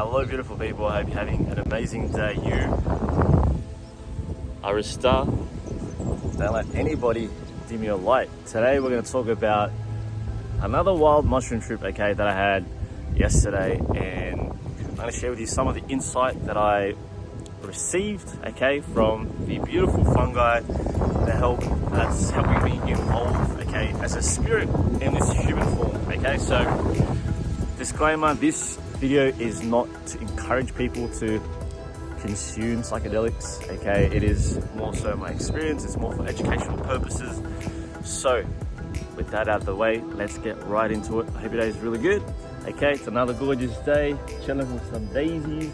Hello beautiful people, I hope you're having an amazing day. You are a star. Don't let anybody dim your light. Today we're going to talk about another wild mushroom trip, okay, that I had yesterday, and I'm going to share with you some of the insight that I received, okay, from the beautiful fungi that's helping me evolve, okay, as a spirit in this human form, okay. So disclaimer, this video is not to encourage people to consume psychedelics, okay. It is more so my experience, it's more for educational purposes. So with that out of the way, let's get right into it. I hope your day is really good, okay. It's another gorgeous day, chilling with some daisies,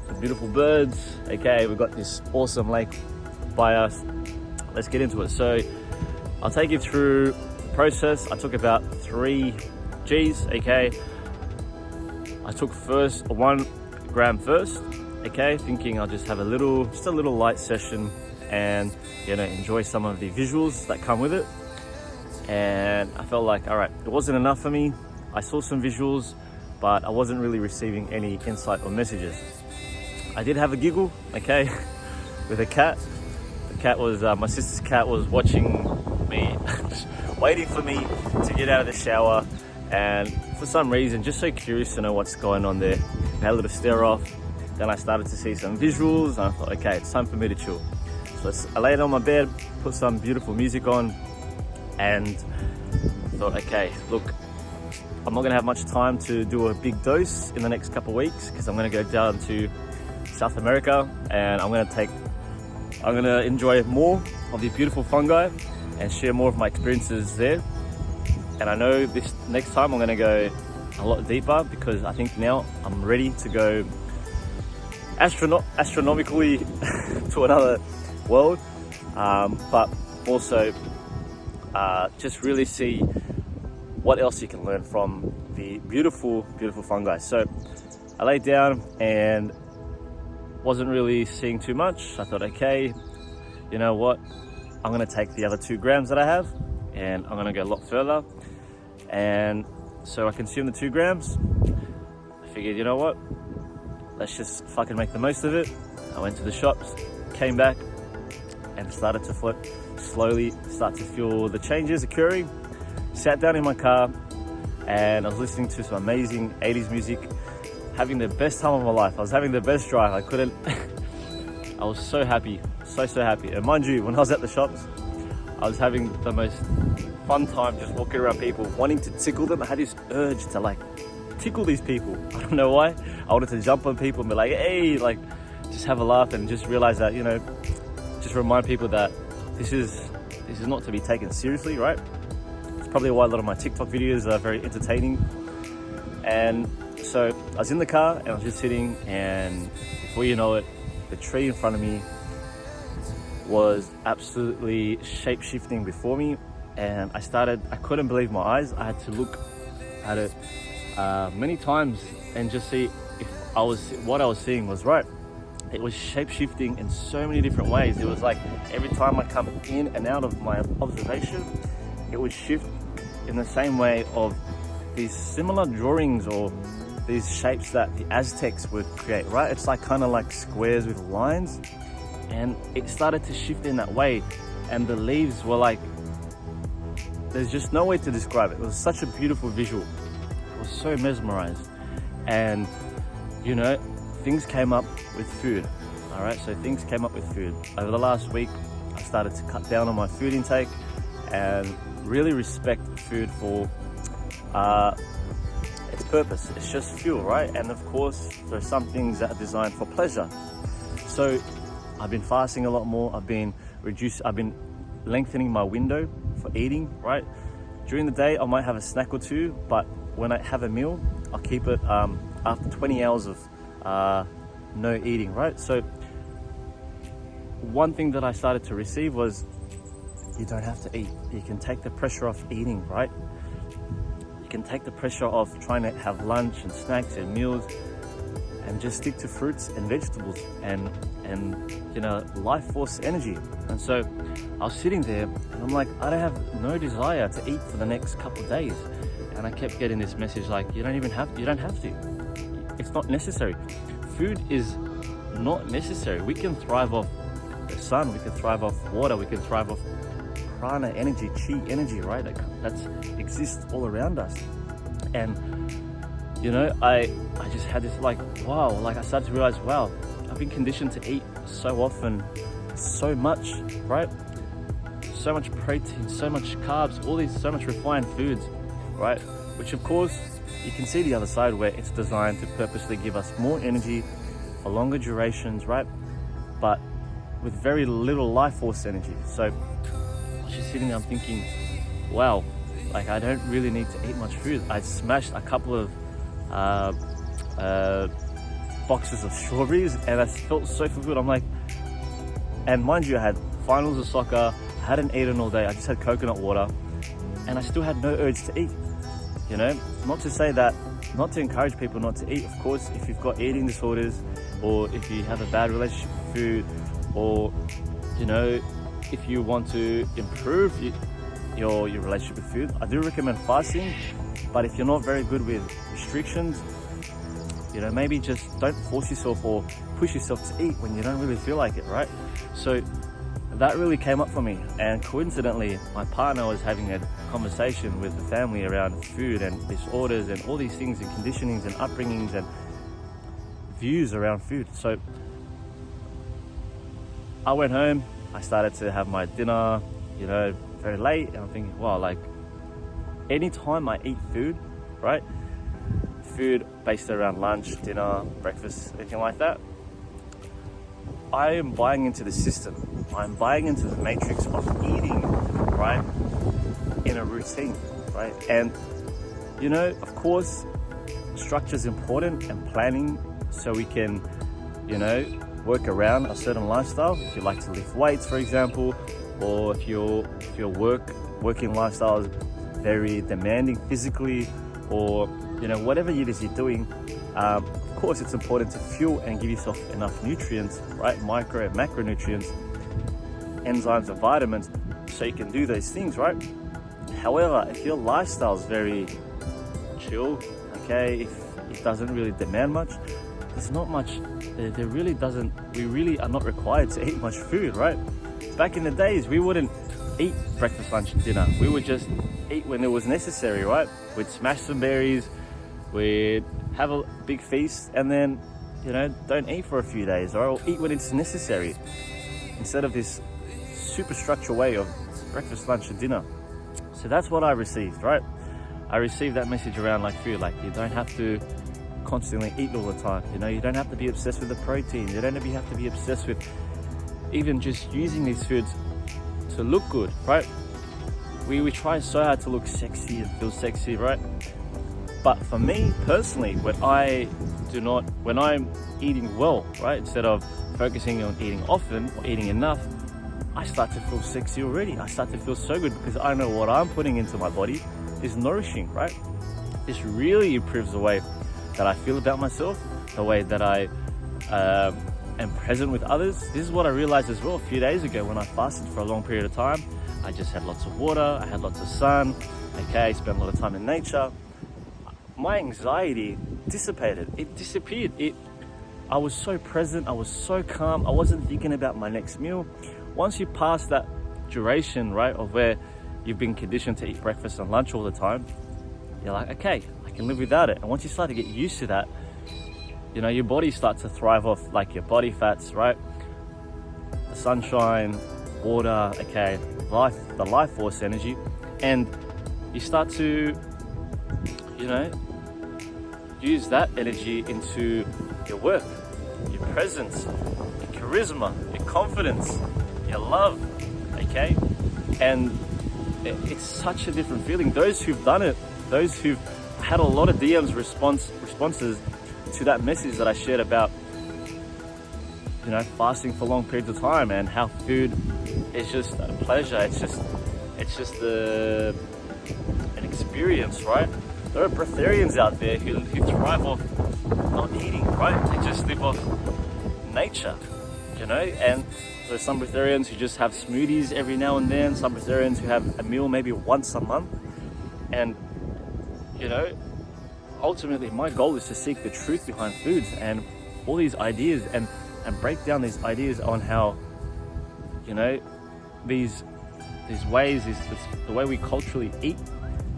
some beautiful birds, okay. We've got this awesome lake by us. Let's get into it. So I'll take you through the process. I took about 3 G's, okay. I took 1 gram first, okay, thinking I'll just have a little light session and, you know, enjoy some of the visuals that come with it. And I felt like, all right, it wasn't enough for me. I saw some visuals, but I wasn't really receiving any insight or messages. I did have a giggle, okay, with a cat. The cat was, my sister's cat was watching me, waiting for me to get out of the shower. And for some reason, just so curious to know what's going on there, I had a little stare off. Then I started to see some visuals and I thought, okay, it's time for me to chill. So I laid on my bed, put some beautiful music on, and thought, okay, look, I'm not gonna have much time to do a big dose in the next couple of weeks because I'm gonna go down to South America and I'm gonna enjoy more of the beautiful fungi and share more of my experiences there. And I know this next time I'm gonna go a lot deeper because I think now I'm ready to go astronomically to another world, but also just really see what else you can learn from the beautiful fungi. So I laid down and wasn't really seeing too much. I thought, okay, you know what, I'm gonna take the other 2 grams that I have and I'm gonna go a lot further. And so I consumed the 2 grams. I figured, you know what, let's just fucking make the most of it. I went to the shops, came back, and started to slowly start to feel the changes occurring. Sat down in my car and I was listening to some amazing 80s music, having the best time of my life. I was having the best drive. I was so happy, so happy. And mind you, when I was at the shops, I was having the most fun time just walking around people, wanting to tickle them. I had this urge to like tickle these people. I don't know why. I wanted to jump on people and be like, hey, like just have a laugh and just realize that, you know, just remind people that this is not to be taken seriously, right? It's probably why a lot of my TikTok videos are very entertaining. And so I was in the car and I was just sitting, and before you know it, the tree in front of me was absolutely shape-shifting before me. And I couldn't believe my eyes. I had to look at it many times and just see if what I was seeing was right. It was shape-shifting in so many different ways. It was like every time I come in and out of my observation, it would shift in the same way of these similar drawings or these shapes that the Aztecs would create, right? It's like kind of like squares with lines, and it started to shift in that way. And the leaves were like, there's just no way to describe it. It was such a beautiful visual. I was so mesmerized. And you know, things came up with food. All right, so things came up with food. Over the last week, I started to cut down on my food intake and really respect food for its purpose. It's just fuel, right? And of course, there's some things that are designed for pleasure. So I've been fasting a lot more. I've been lengthening my window for eating, right? During the day, I might have a snack or 2, but when I have a meal, I'll keep it after 20 hours of no eating, right? So one thing that I started to receive was, you don't have to eat. You can take the pressure off eating, right? You can take the pressure off trying to have lunch and snacks and meals and just stick to fruits and vegetables and you know, life force energy. And so I was sitting there and I'm like, I don't have no desire to eat for the next couple of days. And I kept getting this message like, you don't have to. it's not necessary. Food is not necessary. We can thrive off the sun, we can thrive off water, we can thrive off prana energy, chi energy, right? That exists all around us. And you know, I just had this like, wow, like I started to realize, wow, I've been conditioned to eat so often, so much, right? So much protein, so much carbs, all these, so much refined foods, right? Which of course, you can see the other side where it's designed to purposely give us more energy for longer durations, right? But with very little life force energy. So I was just sitting there, I'm thinking, wow, like I don't really need to eat much food. I smashed a couple of boxes of strawberries and I felt so fulfilled. I'm like, and mind you, I had finals of soccer, I hadn't eaten all day, I just had coconut water and I still had no urge to eat. You know, not to say that, not to encourage people not to eat. Of course, if you've got eating disorders or if you have a bad relationship with food, or, you know, if you want to improve your relationship with food, I do recommend fasting. But if you're not very good with restrictions, you know, maybe just don't force yourself or push yourself to eat when you don't really feel like it, right? So that really came up for me, and coincidentally my partner was having a conversation with the family around food and disorders and all these things and conditionings and upbringings and views around food. So I went home, I started to have my dinner, you know, very late, and I'm thinking, wow, like anytime I eat food, right, food based around lunch, dinner, breakfast, anything like that, I am buying into the system. I'm buying into the matrix of eating, right, in a routine, right? And, you know, of course, structure is important and planning so we can, you know, work around a certain lifestyle. If you like to lift weights, for example, or if your working lifestyle is very demanding physically, or, you know, whatever it is you're doing, of course it's important to fuel and give yourself enough nutrients, right? Micro and macronutrients, enzymes and vitamins, so you can do those things, right? However, if your lifestyle is very chill, okay, if it doesn't really demand much, there's not much, there really doesn't, we really are not required to eat much food, right? Back in the days, we wouldn't eat breakfast, lunch and dinner. We would just eat when it was necessary, right? We'd smash some berries, we'd have a big feast, and then, you know, don't eat for a few days, or eat when it's necessary, instead of this super structured way of breakfast, lunch and dinner. So that's what I received, right? I received that message around like food, like you don't have to constantly eat all the time, you know, you don't have to be obsessed with the protein, you don't have to be obsessed with even just using these foods to look good, right? We try so hard to look sexy and feel sexy, right? But for me personally, when I'm eating well, right, instead of focusing on eating often or eating enough, I start to feel sexy already. I start to feel so good because I know what I'm putting into my body is nourishing, right? This really improves the way that I feel about myself, the way that I am present with others. This is what I realized as well a few days ago when I fasted for a long period of time. I just had lots of water, I had lots of sun, okay, spent a lot of time in nature. My anxiety dissipated, it disappeared. I was so present, I was so calm, I wasn't thinking about my next meal. Once you pass that duration, right, of where you've been conditioned to eat breakfast and lunch all the time, you're like, okay, I can live without it. And once you start to get used to that, you know, your body starts to thrive off like your body fats, right? The sunshine, water, okay, the life force energy. And you start to, you know, use that energy into your work, your presence, your charisma, your confidence, your love, okay? And it's such a different feeling. Those who've done it, those who've had a lot of DMs responses to that message that I shared about, you know, fasting for long periods of time and how food is just a pleasure. It's just an experience, right? There are breatharians out there who thrive off not eating, right? They just live off nature, you know? And there's some breatharians who just have smoothies every now and then, some breatharians who have a meal maybe once a month. And, you know, ultimately my goal is to seek the truth behind foods and all these ideas, and break down these ideas on how, you know, these ways, the way we culturally eat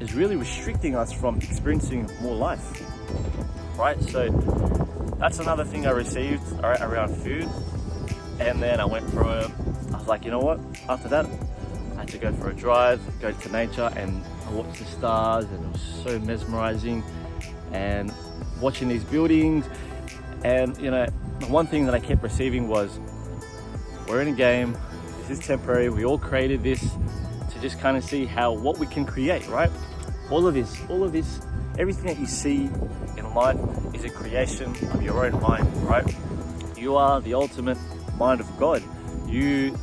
is really restricting us from experiencing more life, right? So that's another thing I received, all right, around food. And then I was like, you know what, after that I had to go for a drive, go to nature, and I watched the stars, and it was so mesmerizing, and watching these buildings. And you know, the one thing that I kept receiving was, we're in a game, this is temporary, we all created this to just kind of see what we can create, right? All of this, everything that you see in life is a creation of your own mind, right? You are the ultimate mind of God. You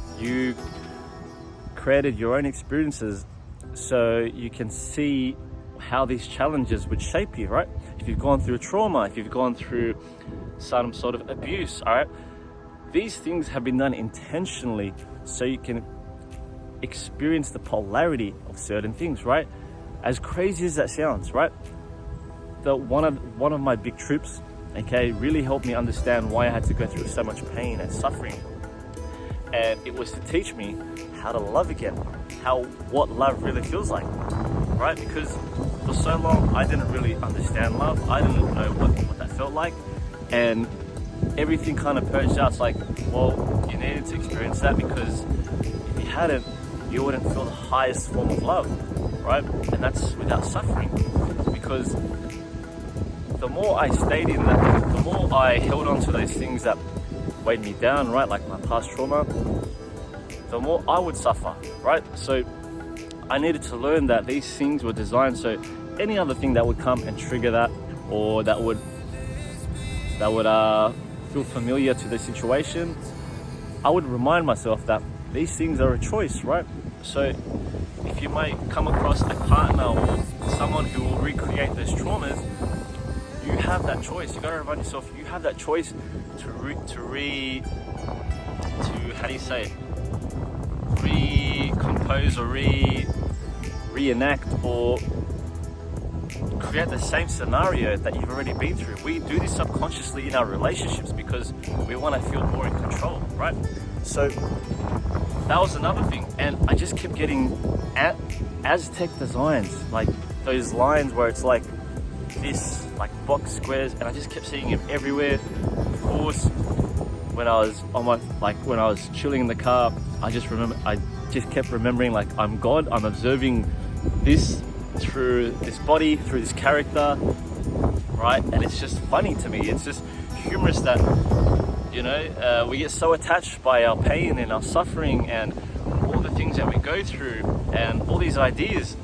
created your own experiences so you can see how these challenges would shape you, right? If you've gone through trauma, if you've gone through some sort of abuse, all right? These things have been done intentionally so you can experience the polarity of certain things, right? As crazy as that sounds, right? One of my big trips, okay, really helped me understand why I had to go through so much pain and suffering. And it was to teach me how to love again, what love really feels like, right? Because for so long I didn't really understand love. I didn't know what that felt like, and everything kind of purged out. It's like, well, you needed to experience that, because if you hadn't, you wouldn't feel the highest form of love, right? And that's without suffering. Because the more I stayed in that, the more I held on to those things that weighed me down, right? Like my past trauma, the more I would suffer, right? So I needed to learn that these things were designed so any other thing that would come and trigger that, or that would feel familiar to the situation, I would remind myself that these things are a choice, right? So if you might come across a partner or someone who will recreate those traumas, you have that choice. You got to remind yourself you have that choice to how do you say it? Recompose or reenact or create the same scenario that you've already been through. We do this subconsciously in our relationships because we want to feel more in control, right? So that was another thing. And I just kept getting Aztec designs, like those lines where it's like this, like box squares, and I just kept seeing them everywhere. Of course, when I was chilling in the car, I just kept remembering, like, I'm God, I'm observing this through this body, through this character, right? And it's just funny to me. It's just humorous that, you know, we get so attached by our pain and our suffering and all the things that we go through and all these ideas,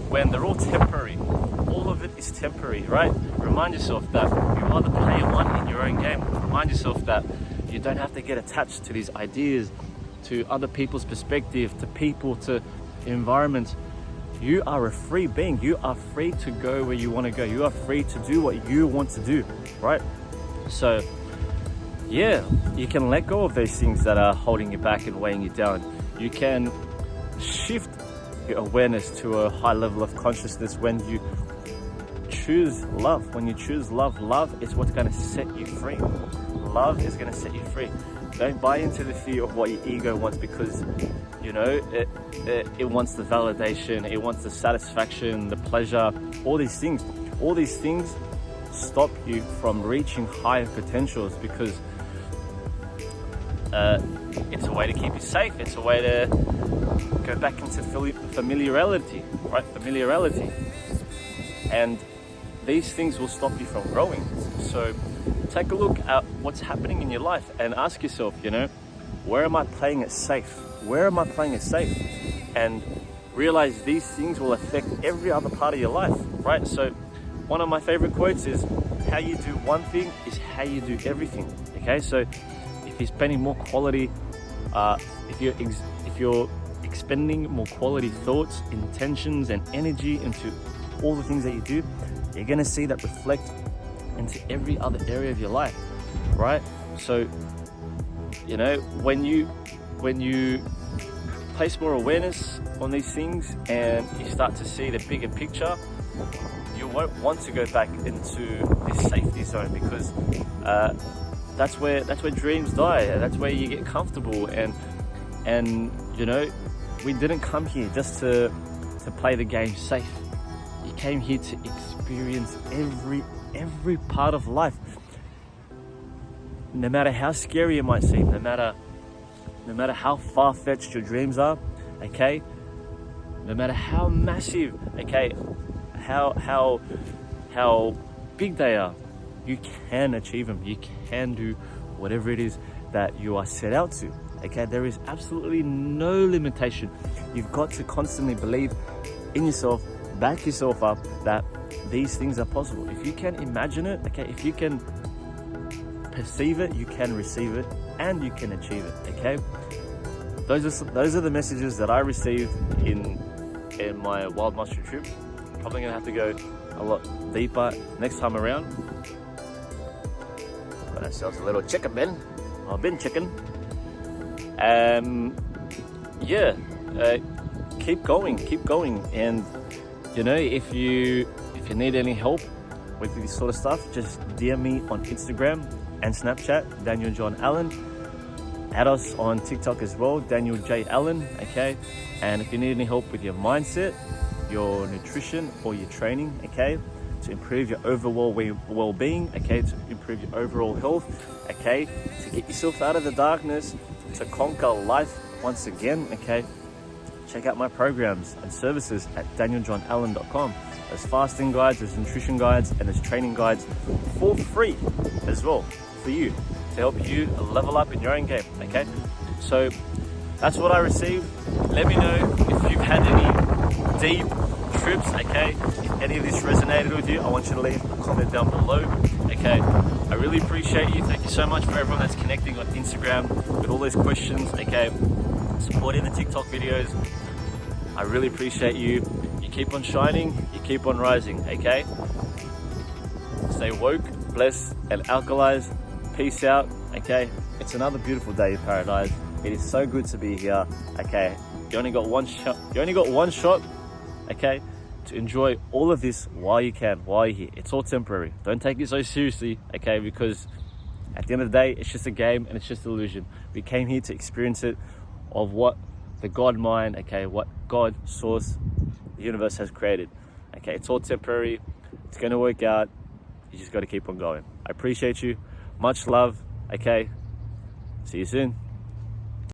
when they're all temporary. All of it is temporary, right? Remind yourself that you are the player one in your own game. Remind yourself that you don't have to get attached to these ideas, to other people's perspective, to people, to environments. You are a free being. You are free to go where you want to go. You are free to do what you want to do, right? So yeah, you can let go of those things that are holding you back and weighing you down. You can shift your awareness to a high level of consciousness when you choose love. When you choose love, love is what's going to set you free. Love is going to set you free. Don't buy into the fear of what your ego wants, because, you know, it wants the validation, it wants the satisfaction, the pleasure, all these things. All these things stop you from reaching higher potentials, because it's a way to keep you safe. It's a way to go back into familiarity, right? Familiarity. And these things will stop you from growing. So take a look at what's happening in your life and ask yourself, you know, where am I playing it safe? Where am I playing it safe? And realize these things will affect every other part of your life, right? So one of my favorite quotes is, how you do one thing is how you do everything. Okay, so if you're spending more quality, if you're expending more quality thoughts, intentions, and energy into all the things that you do, you're gonna see that reflect into every other area of your life, right? So, you know, when you place more awareness on these things and you start to see the bigger picture, your won't want to go back into this safety zone, because that's where dreams die. That's where you get comfortable, and you know, we didn't come here just to play the game safe. You came here to experience every part of life, no matter how scary it might seem, no matter how far-fetched your dreams are, okay, no matter how massive, okay, how big they are, you can achieve them. You can do whatever it is that you are set out to. Okay, there is absolutely no limitation. You've got to constantly believe in yourself, back yourself up, that these things are possible. If you can imagine it, okay, if you can perceive it, you can receive it, and you can achieve it. Okay, those are the messages that I received in my wild mushroom trip. Probably gonna have to go a lot deeper next time around. Got ourselves a little chicken bin, or bin chicken. Yeah, keep going, and you know, if you need any help with this sort of stuff, just DM me on Instagram and Snapchat, Daniel John Allen. Add us on TikTok as well, Daniel J Allen. Okay, and if you need any help with your mindset, your nutrition, or your training, okay, to improve your overall well-being, okay, to improve your overall health, okay, to get yourself out of the darkness, to conquer life once again, okay, check out my programs and services at danieljohnallen.com. There's fasting guides, there's nutrition guides, and there's training guides for free as well for you, to help you level up in your own game, okay? So that's what I received. Let me know if you've had any deep trips, okay? If any of this resonated with you, I want you to leave a comment down below, okay? I really appreciate you. Thank you so much for everyone that's connecting on Instagram with all those questions, okay? Supporting the TikTok videos. I really appreciate you. You keep on shining, you keep on rising, okay? Stay woke, blessed, and alkalized. Peace out, okay? It's another beautiful day in paradise. It is so good to be here, okay? You only got one shot, okay, to enjoy all of this while you can, while you're here. It's all temporary. Don't take it so seriously, okay? Because at the end of the day, it's just a game and it's just an illusion. We came here to experience it, of what the God mind, okay, what God source, the universe has created. Okay, it's all temporary. It's going to work out. You just got to keep on going. I appreciate you. Much love. Okay, see you soon.